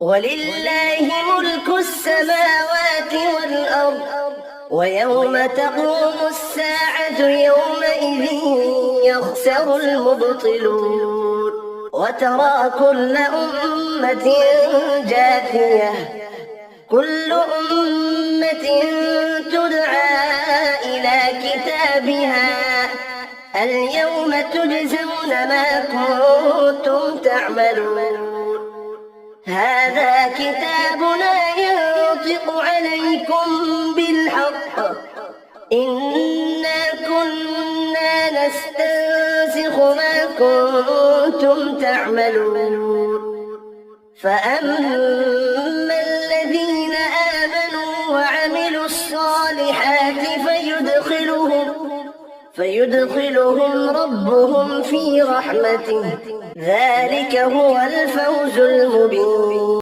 ولله ملك السماوات والأرض ويوم تقوم الساعة يومئذ يخسر المبطلون وترى كل أمة جاثية كل أمة تدعى إلى كتابها اليوم تجزون ما كنتم تعملون هذا كتابنا ينطق عليكم بالحق إنا كنا نستنسخ ما كنتم تعملون فأما الذين آمنوا وعملوا الصالحات فيدخلهم ربهم في رحمته ذلك هو الفوز المبين.